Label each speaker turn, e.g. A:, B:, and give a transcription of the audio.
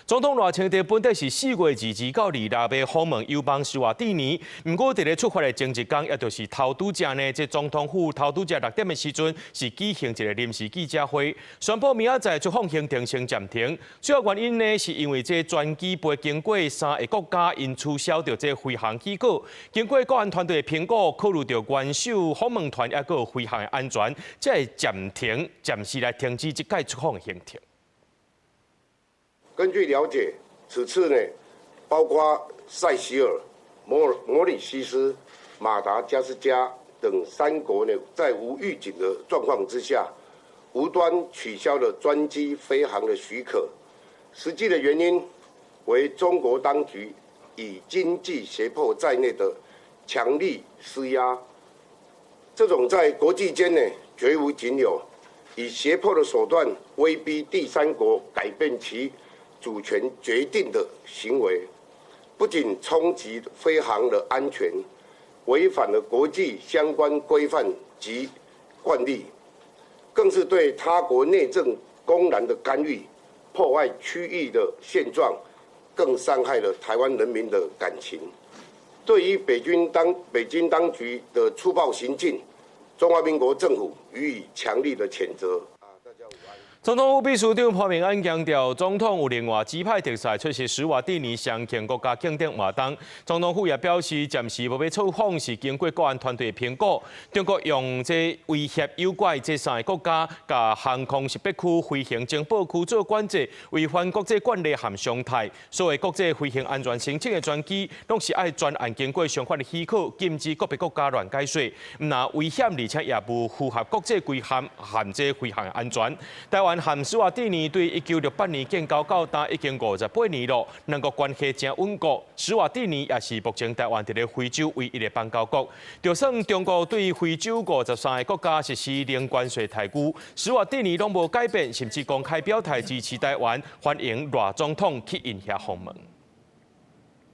A: 總統賴清德本來是4月22到26日訪問友邦史瓦蒂尼，不過在咧出發的前一天，也就是頭拄只呢，這總統府頭拄只6點的時陣，是舉行一個臨時記者會，宣布明仔載出訪行程先暫停。主要原因呢，是因為這專機飛經過3個國家，因取消掉這飛航許可，經過國安團隊的評估，考慮到元首訪問團也個飛航的安全，才會暫時來停止這屆出訪行程。
B: 根據了解，此次呢，包括塞西爾、摩里西斯、馬達加斯加等3國呢，在無預警的狀況之下，無端取消了專機飛航的許可。實際的原因為中國當局以經濟脅迫在內的強力施壓，這種在國際間呢絕無僅有，以脅迫的手段威逼第3國改變其主權決定的行為，不僅衝擊飛航的安全，違反了國際相關規範及慣例，更是對他國內政公然的干預，破壞區域的現狀，更傷害了台灣人民的感情。對於北京當局的粗暴行徑，中華民國政府予以強力的譴責。
A: 總統府秘書長潘明安強調，總統有另外指派特使出席史瓦蒂尼相見國家慶典活動。總統府也表示，暫時無要出訪，是經過國安團隊評估。中國用這威脅誘拐這3個國家，甲航空識別區、飛行情報區做管制，違反國際慣例和常態。所謂國際飛行安全申請的專機，攏是愛專案經過相關的許可，禁止個別國家亂解說，唔那危險，而且也無符合國際規範和這飛行安全。台灣和史瓦蒂尼對1968年建交到今已經58年了，兩國關係真穩固。史瓦蒂尼也是目前台灣佇咧非洲唯一的邦交國。就算中國對非洲53個國家實施零關稅待遇，史瓦蒂尼攏無改變，甚至公開表態支持台灣，歡迎賴總統去因遐訪問。